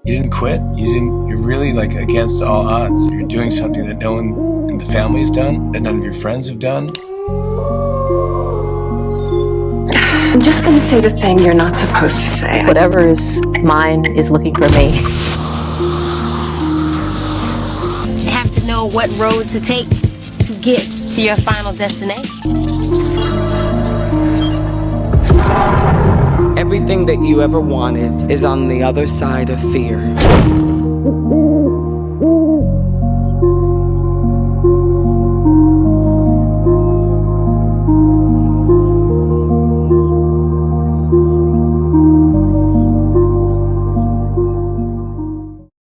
You didn't quit. You're really like against all odds. You're doing something that no one in the family has done, that none of your friends have done. I'm just gonna say the thing you're not supposed to say. Whatever is mine is looking for me. You have to know what road to take to get to your final destination. Everything that you ever wanted is on the other side of fear.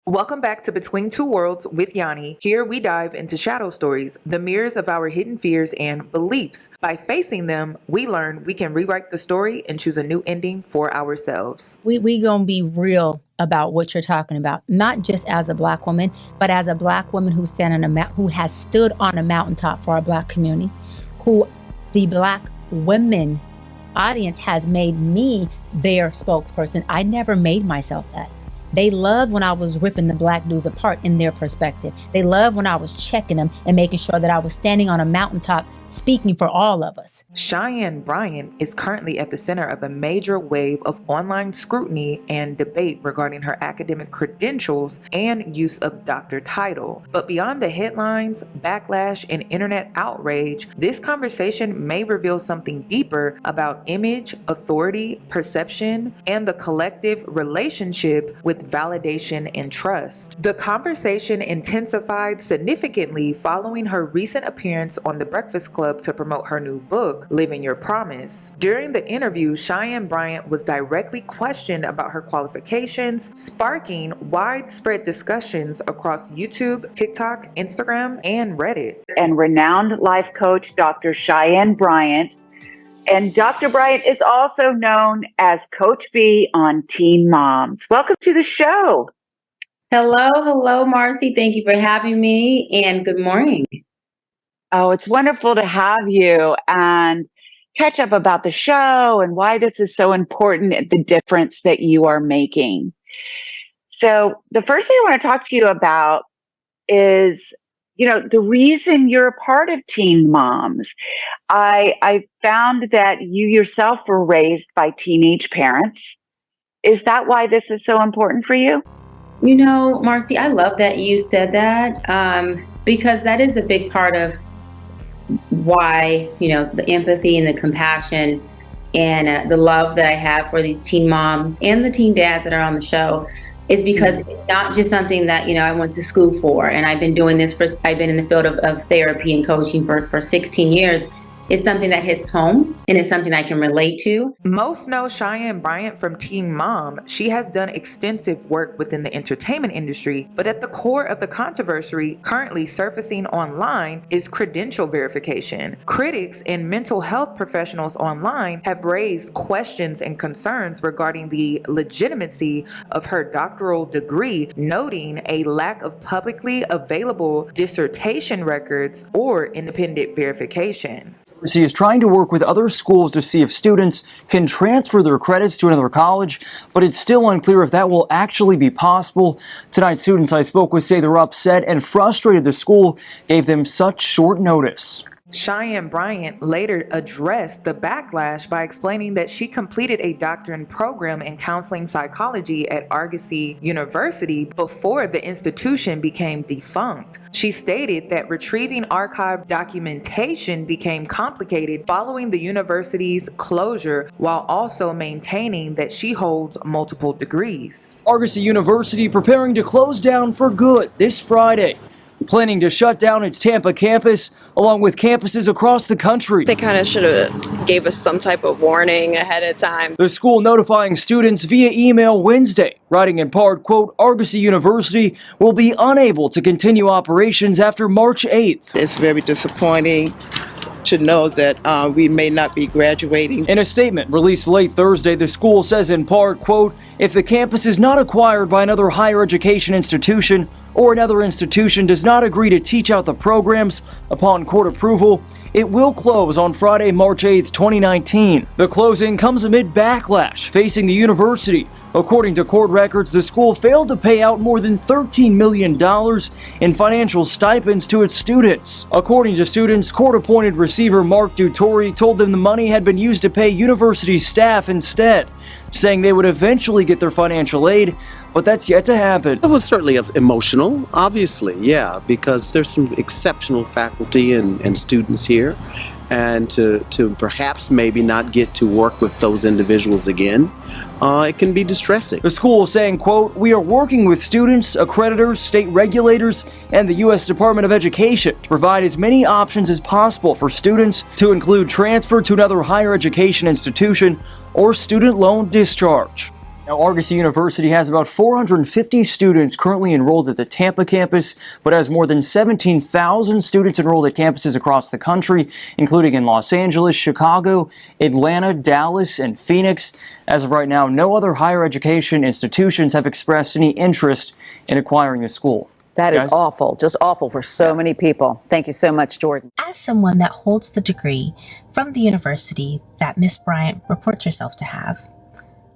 Welcome back to Between Two Worlds with Yoni. Here we dive into shadow stories, the mirrors of our hidden fears and beliefs. By facing them, we learn we can rewrite the story and choose a new ending for ourselves. We gonna be real about what you're talking about, not just as a Black woman, but as a Black woman who has stood on a mountaintop for our Black community, who the Black women audience has made me their spokesperson. I never made myself that. They loved when I was ripping the Black dudes apart in their perspective. They loved when I was checking them and making sure that I was standing on a mountaintop speaking for all of us. Cheyenne Bryant is currently at the center of a major wave of online scrutiny and debate regarding her academic credentials and use of doctor title. But beyond the headlines, backlash, and internet outrage, this conversation may reveal something deeper about image, authority, perception, and the collective relationship with validation and trust. The conversation intensified significantly following her recent appearance on The Breakfast Club to promote her new book, Living Your Promise. During the interview, Cheyenne Bryant was directly questioned about her qualifications, sparking widespread discussions across YouTube, TikTok, Instagram, and Reddit. And renowned life coach, Dr. Cheyenne Bryant. And Dr. Bryant is also known as Coach B on Teen Moms. Welcome to the show. Hello, Marcy. Thank you for having me, and good morning. Oh, it's wonderful to have you and catch up about the show and why this is so important, the difference that you are making. So the first thing I want to talk to you about is, the reason you're a part of Teen Moms. I found that you yourself were raised by teenage parents. Is that why this is so important for you? Marcy, I love that you said that because that is a big part of why, the empathy and the compassion and the love that I have for these teen moms and the teen dads that are on the show is because it's not just something that, I went to school for. And I've been doing this I've been in the field of therapy and coaching for 16 years. It's something that hits home and it's something I can relate to. Most know Cheyenne Bryant from Teen Mom. She has done extensive work within the entertainment industry, but at the core of the controversy currently surfacing online is credential verification. Critics and mental health professionals online have raised questions and concerns regarding the legitimacy of her doctoral degree, noting a lack of publicly available dissertation records or independent verification. Argosy is trying to work with other schools to see if students can transfer their credits to another college, but it's still unclear if that will actually be possible. Tonight, students I spoke with say they're upset and frustrated the school gave them such short notice. Cheyenne Bryant later addressed the backlash by explaining that she completed a doctorate program in counseling psychology at Argosy University before the institution became defunct. She stated that retrieving archived documentation became complicated following the university's closure, while also maintaining that she holds multiple degrees. Argosy University preparing to close down for good this Friday, planning to shut down its Tampa campus along with campuses across the country. They kind of should have gave us some type of warning ahead of time. The school notifying students via email Wednesday, writing in part, quote, Argosy University will be unable to continue operations after March 8th. It's very disappointing to know that we may not be graduating. In a statement released late Thursday, the school says in part, quote, if the campus is not acquired by another higher education institution or another institution does not agree to teach out the programs upon court approval, It will close on Friday, March 8th, 2019. The closing comes amid backlash facing the university. According to court records, the school failed to pay out more than $13 million in financial stipends to its students. According to students, court-appointed receiver Mark Dutori told them the money had been used to pay university staff instead, saying they would eventually get their financial aid, but that's yet to happen. It was certainly emotional, obviously, yeah, because there's some exceptional faculty and students here, and to perhaps maybe not get to work with those individuals again, it can be distressing. The school is saying, quote, "We are working with students, accreditors, state regulators, and the U.S. Department of Education to provide as many options as possible for students, to include transfer to another higher education institution or student loan discharge." Now, Argosy University has about 450 students currently enrolled at the Tampa campus, but has more than 17,000 students enrolled at campuses across the country, including in Los Angeles, Chicago, Atlanta, Dallas, and Phoenix. As of right now, no other higher education institutions have expressed any interest in acquiring the school. That is awful, just awful for so many people. Thank you so much, Jordan. As someone that holds the degree from the university that Miss Bryant reports herself to have,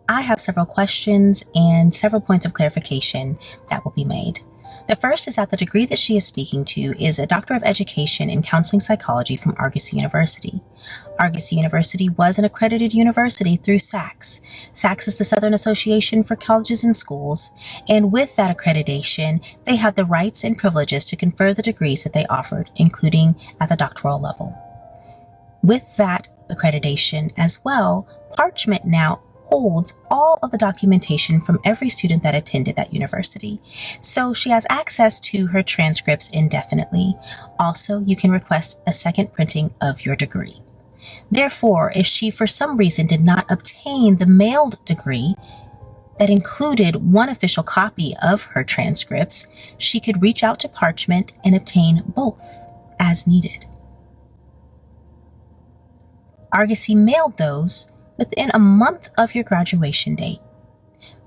I have several questions and several points of clarification that will be made. The first is that the degree that she is speaking to is a Doctor of Education in Counseling Psychology from Argosy University. Argosy University was an accredited university through SACS. SACS is the Southern Association for Colleges and Schools, and with that accreditation, they had the rights and privileges to confer the degrees that they offered, including at the doctoral level. With that accreditation as well, Parchment now holds all of the documentation from every student that attended that university. So she has access to her transcripts indefinitely. Also, you can request a second printing of your degree. Therefore, if she for some reason did not obtain the mailed degree that included one official copy of her transcripts, she could reach out to Parchment and obtain both as needed. Argosy mailed those within a month of your graduation date.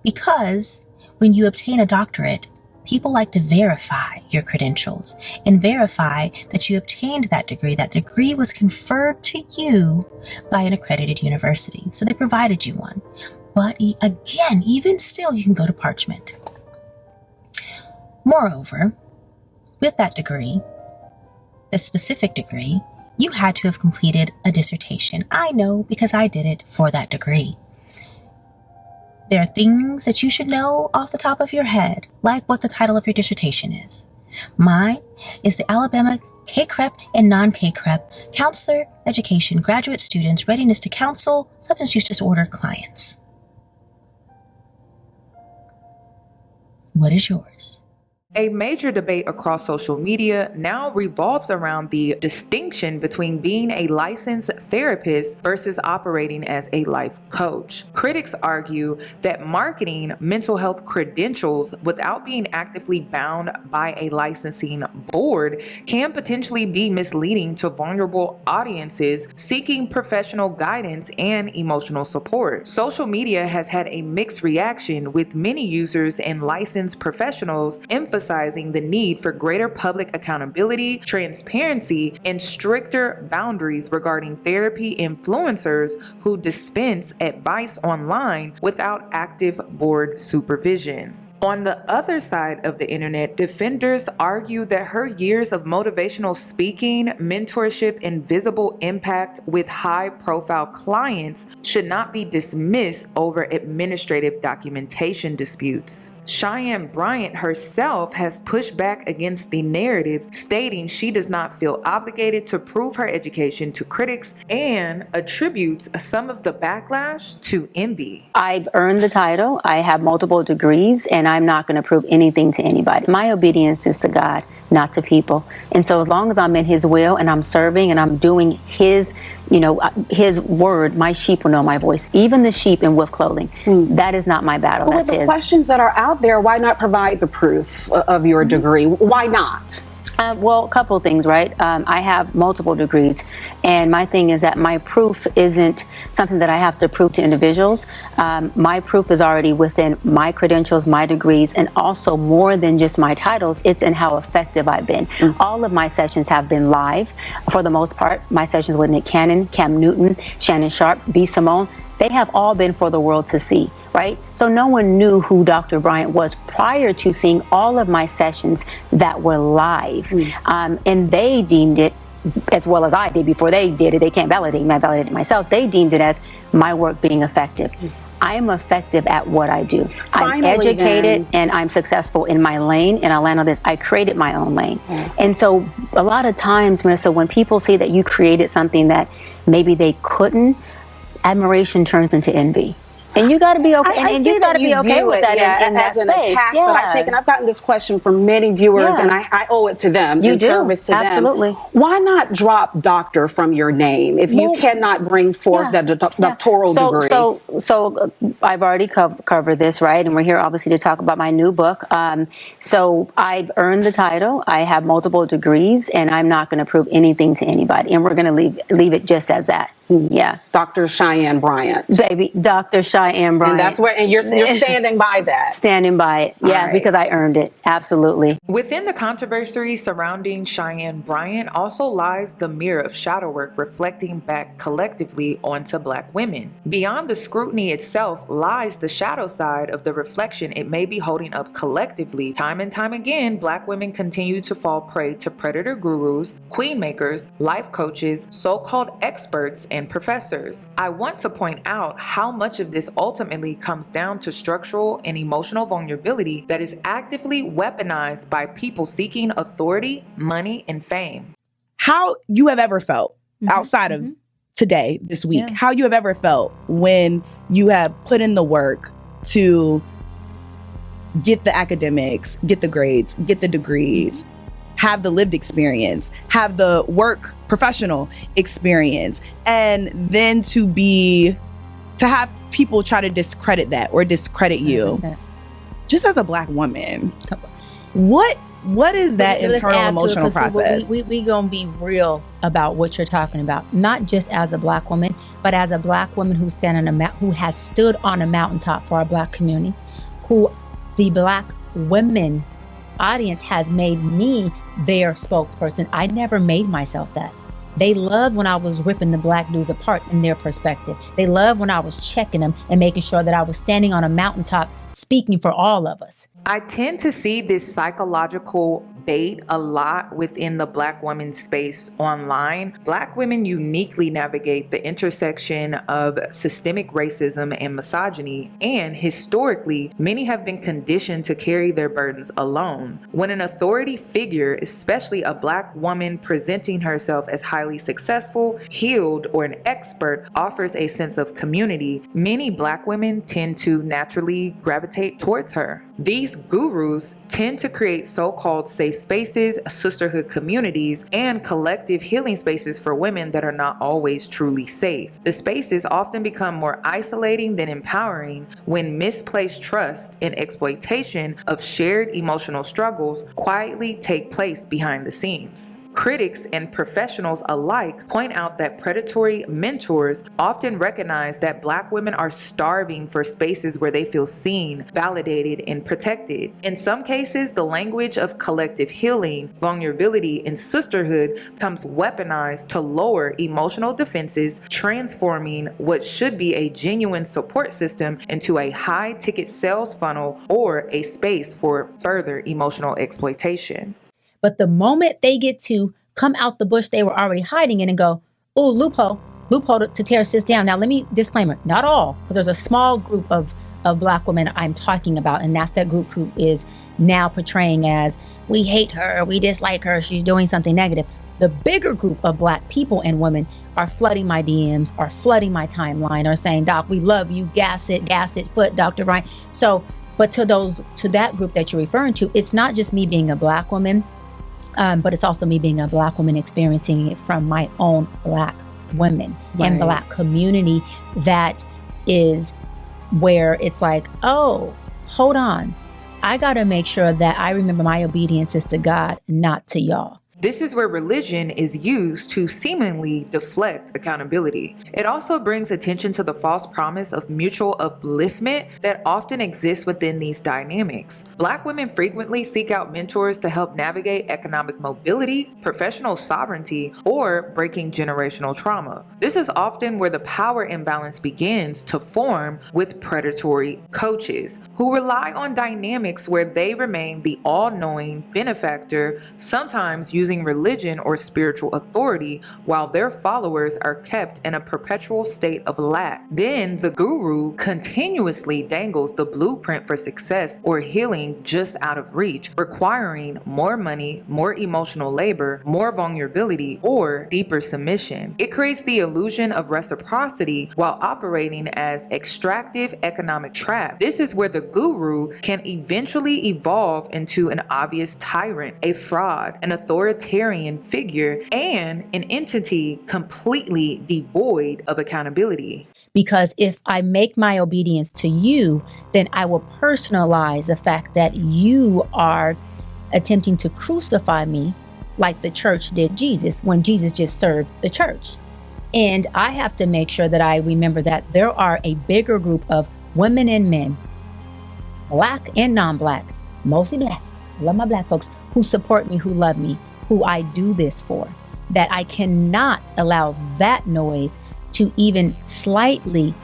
Because when you obtain a doctorate, people like to verify your credentials and verify that you obtained that degree was conferred to you by an accredited university. So they provided you one. But again, even still, you can go to Parchment. Moreover, with that degree, the specific degree, you had to have completed a dissertation. I know because I did it for that degree. There are things that you should know off the top of your head, like what the title of your dissertation is. Mine is the Alabama K-CREP and non-K-CREP Counselor Education Graduate Students Readiness to Counsel Substance Use Disorder Clients. What is yours? A major debate across social media now revolves around the distinction between being a licensed therapist versus operating as a life coach. Critics argue that marketing mental health credentials without being actively bound by a licensing board can potentially be misleading to vulnerable audiences seeking professional guidance and emotional support. Social media has had a mixed reaction, with many users and licensed professionals emphasizing the need for greater public accountability, transparency, and stricter boundaries regarding therapy influencers who dispense advice online without active board supervision. On the other side of the internet, defenders argue that her years of motivational speaking, mentorship, and visible impact with high-profile clients should not be dismissed over administrative documentation disputes. Cheyenne Bryant herself has pushed back against the narrative, stating she does not feel obligated to prove her education to critics and attributes some of the backlash to envy. I've earned the title. I have multiple degrees, and I'm not going to prove anything to anybody. My obedience is to God, not to people. And so as long as I'm in His will and I'm serving and I'm doing His word, my sheep will know my voice. Even the sheep in wolf clothing. That is not my battle. Well, that's with the His. questions that are out there, why not provide the proof of your degree? Why not? Well, a couple of things, right? I have multiple degrees, and my thing is that my proof isn't something that I have to prove to individuals. My proof is already within my credentials, my degrees, and also more than just my titles, it's in how effective I've been. All of my sessions have been live, for the most part. My sessions with Nick Cannon, Cam Newton, Shannon Sharp, B. Simone, they have all been for the world to see, right? So no one knew who Dr. Bryant was prior to seeing all of my sessions that were live. And they deemed it, as well as I did before they did it, they can't validate me, I validated it myself, they deemed it as my work being effective. I am effective at what I do. I'm educated and I'm successful in my lane, and I'll land on this, I created my own lane. And so a lot of times, Marissa, when people see that you created something that maybe they couldn't, admiration turns into envy. And you got to be okay. And you got to be okay with that in that as an space. attack. But I think, and I've gotten this question from many viewers, and I owe it to them in service to Absolutely. them. Why not drop doctor from your name if you cannot bring forth the doctoral degree? So I've already covered this, right? And we're here obviously to talk about my new book. So I've earned the title. I have multiple degrees, and I'm not going to prove anything to anybody. And we're going to leave it just as that. Yeah. Dr. Cheyenne Bryant. Baby, Dr. Cheyenne Bryant. And that's where, and you're standing by that. Standing by it. Yeah, because I earned it. Absolutely. Within the controversy surrounding Cheyenne Bryant also lies the mirror of shadow work reflecting back collectively onto Black women. Beyond the scrutiny itself lies the shadow side of the reflection it may be holding up collectively. Time and time again, Black women continue to fall prey to predator gurus, queen makers, life coaches, so-called experts, and professors. I want to point out how much of this ultimately comes down to structural and emotional vulnerability that is actively weaponized by people seeking authority, money, and fame. How you have ever felt outside of today, this week, how you have ever felt when you have put in the work to get the academics, get the grades, get the degrees, have the lived experience, have the work professional experience, and then to have people try to discredit that or discredit you 100%. Just as a Black woman. What is that internal emotional process? We gonna be real about what you're talking about, not just as a Black woman, but as a Black woman who has stood on a mountaintop for our Black community, who the Black women audience has made me their spokesperson. I never made myself that. They loved when I was ripping the Black dudes apart in their perspective. They loved when I was checking them and making sure that I was standing on a mountaintop speaking for all of us. I tend to see this psychological bait a lot within the Black woman space online. Black women uniquely navigate the intersection of systemic racism and misogyny, and historically, many have been conditioned to carry their burdens alone. When an authority figure, especially a Black woman presenting herself as highly successful, healed, or an expert, offers a sense of community, many Black women tend to naturally gravitate towards her. These gurus tend to create so-called safe spaces, sisterhood communities, and collective healing spaces for women that are not always truly safe. The spaces often become more isolating than empowering when misplaced trust and exploitation of shared emotional struggles quietly take place behind the scenes. Critics and professionals alike point out that predatory mentors often recognize that Black women are starving for spaces where they feel seen, validated, and protected. In some cases, the language of collective healing, vulnerability, and sisterhood becomes weaponized to lower emotional defenses, transforming what should be a genuine support system into a high-ticket sales funnel or a space for further emotional exploitation. But the moment they get to come out the bush they were already hiding in and go, oh, loophole to tear sis down. Now, let me disclaimer, not all, because there's a small group of Black women I'm talking about, and that's that group who is now portraying as, we hate her, we dislike her, she's doing something negative. The bigger group of Black people and women are flooding my DMs, are flooding my timeline, are saying, Doc, we love you, gas it, foot, Dr. Bryant. So, but to that group that you're referring to, it's not just me being a Black woman, but it's also me being a Black woman experiencing it from my own Black women and Black community. That is where it's like, oh, hold on. I got to make sure that I remember my obedience is to God, not to y'all. This is where religion is used to seemingly deflect accountability. It also brings attention to the false promise of mutual upliftment that often exists within these dynamics. Black women frequently seek out mentors to help navigate economic mobility, professional sovereignty, or breaking generational trauma. This is often where the power imbalance begins to form with predatory coaches who rely on dynamics where they remain the all-knowing benefactor, sometimes using religion or spiritual authority while their followers are kept in a perpetual state of lack. Then the guru continuously dangles the blueprint for success or healing just out of reach, requiring more money, more emotional labor, more vulnerability, or deeper submission. It creates the illusion of reciprocity while operating as extractive economic trap. This is where the guru can eventually evolve into an obvious tyrant, a fraud, an authoritarian figure, and an entity completely devoid of accountability. Because if I make my obedience to you, then I will personalize the fact that you are attempting to crucify me like the church did Jesus when Jesus just served the church. And I have to make sure that I remember that there are a bigger group of women and men, black and non-black, mostly black, I love my black folks, who support me, who love me, who I do this for, that I cannot allow that noise to even slightly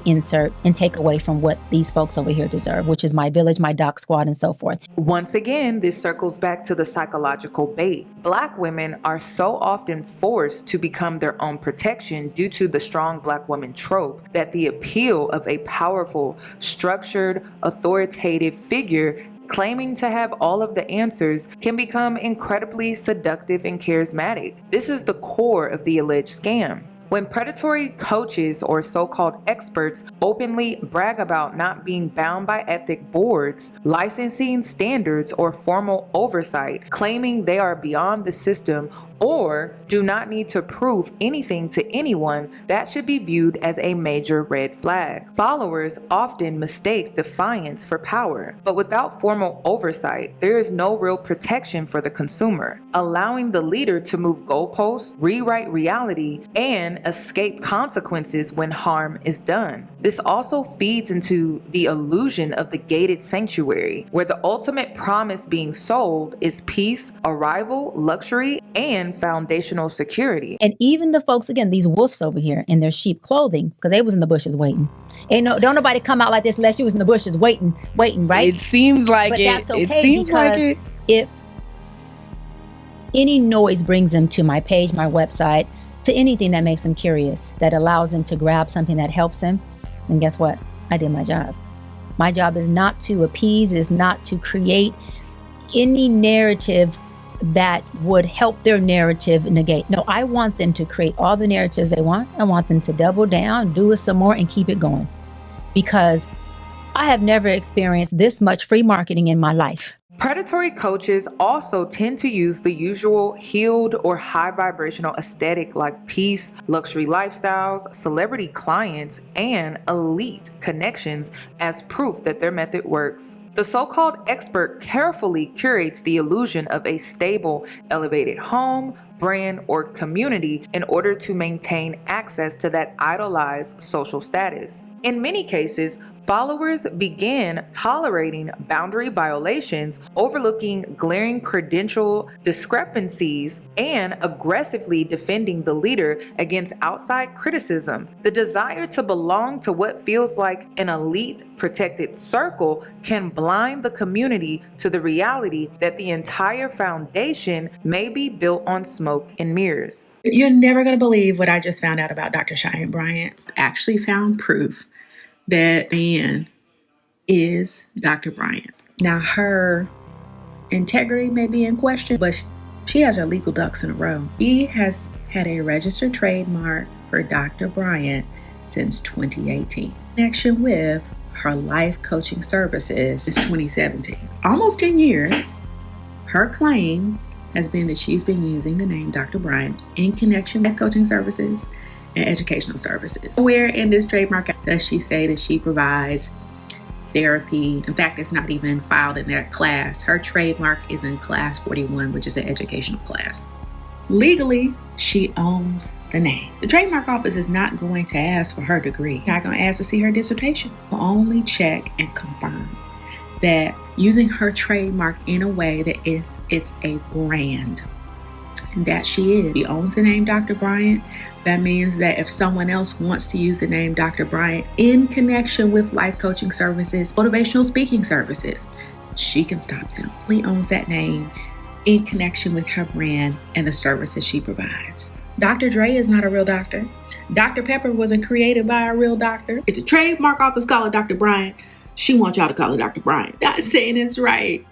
insert and take away from what these folks over here deserve, which is my village, my doc squad, and so forth. Once again, this circles back to the psychological bait. Black women are so often forced to become their own protection due to the strong black woman trope that the appeal of a powerful, structured, authoritative figure claiming to have all of the answers can become incredibly seductive and charismatic. This is the core of the alleged scam. When predatory coaches or so-called experts openly brag about not being bound by ethic boards, licensing standards, or formal oversight, claiming they are beyond the system or do not need to prove anything to anyone, that should be viewed as a major red flag. Followers often mistake defiance for power, but without formal oversight, there is no real protection for the consumer, allowing the leader to move goalposts, rewrite reality, and escape consequences when harm is done. This also feeds into the illusion of the gated sanctuary, where the ultimate promise being sold is peace, arrival, luxury, and foundational security. And even the folks, again, these wolves over here in their sheep clothing, because they was in the bushes waiting. Don't nobody come out like this unless you was in the bushes waiting, right? It seems like but it. That's okay, it seems like it. If any noise brings them to my page, my website, to anything that makes them curious, that allows them to grab something that helps them, then guess what? I did my job. My job is not to appease, is not to create any narrative that would help their narrative negate. No, I want them to create all the narratives they want. I want them to double down, do it some more, and keep it going. Because I have never experienced this much free marketing in my life. Predatory coaches also tend to use the usual healed or high vibrational aesthetic like peace, luxury lifestyles, celebrity clients, and elite connections as proof that their method works. The so-called expert carefully curates the illusion of a stable, elevated home, brand, or community in order to maintain access to that idolized social status. In many cases, followers begin tolerating boundary violations, overlooking glaring credential discrepancies, and aggressively defending the leader against outside criticism. The desire to belong to what feels like an elite protected circle can blind the community to the reality that the entire foundation may be built on smoke and mirrors. You're never going to believe what I just found out about Dr. Cheyenne Bryant. I actually found proof that Ann is Dr. Bryant. Now, her integrity may be in question, but she has her legal ducks in a row. She has had a registered trademark for Dr. Bryant since 2018. In connection with her life coaching services since 2017. Almost 10 years, her claim has been that she's been using the name Dr. Bryant in connection with coaching services and educational services. Where in this trademark does she say that she provides therapy. In fact, it's not even filed in their class. Her trademark is in class 41, which is an educational class. Legally, she owns the name. The trademark office is not going to ask for her degree. Not going to ask to see her dissertation. We'll only check and confirm that using her trademark in a way that it's a brand. And that she is. She owns the name Dr. Bryant. That means that if someone else wants to use the name Dr. Bryant in connection with life coaching services, motivational speaking services, she can stop them. She owns that name in connection with her brand and the services she provides. Dr. Dre is not a real doctor. Dr. Pepper wasn't created by a real doctor. If the trademark office call it Dr. Bryant, she wants y'all to call it Dr. Bryant. Not saying it's right,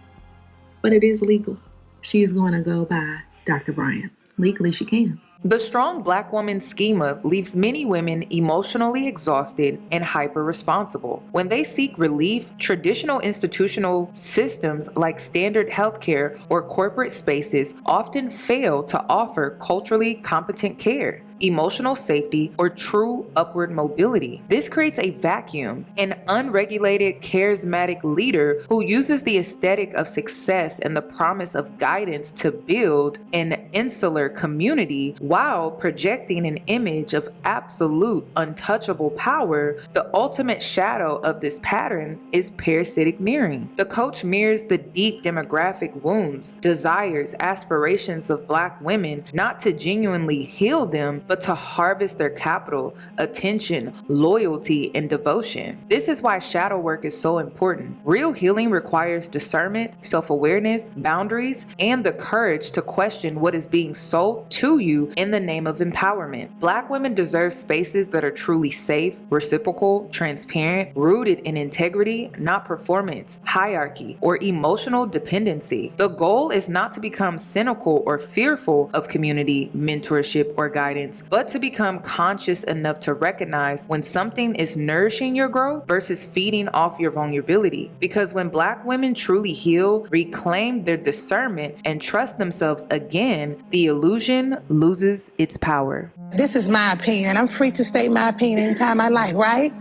but it is legal. She is going to go by Dr. Bryant. Legally, she can. The strong Black woman schema leaves many women emotionally exhausted and hyper-responsible. When they seek relief, traditional institutional systems like standard healthcare or corporate spaces often fail to offer culturally competent care, emotional safety, or true upward mobility. This creates a vacuum, an unregulated, charismatic leader who uses the aesthetic of success and the promise of guidance to build an insular community while projecting an image of absolute untouchable power. The ultimate shadow of this pattern is parasitic mirroring. The coach mirrors the deep demographic wounds, desires, aspirations of Black women, not to genuinely heal them, but to harvest their capital, attention, loyalty, and devotion. This is why shadow work is so important. Real healing requires discernment, self-awareness, boundaries, and the courage to question what is being sold to you in the name of empowerment. Black women deserve spaces that are truly safe, reciprocal, transparent, rooted in integrity, not performance, hierarchy, or emotional dependency. The goal is not to become cynical or fearful of community, mentorship, or guidance, but to become conscious enough to recognize when something is nourishing your growth versus feeding off your vulnerability. Because when Black women truly heal, reclaim their discernment, and trust themselves again, the illusion loses its power. This is my opinion. I'm free to state my opinion anytime I like, right?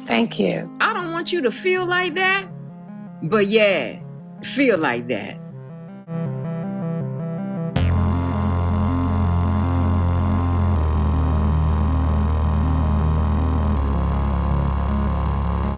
Thank you. I don't want you to feel like that, but yeah, feel like that.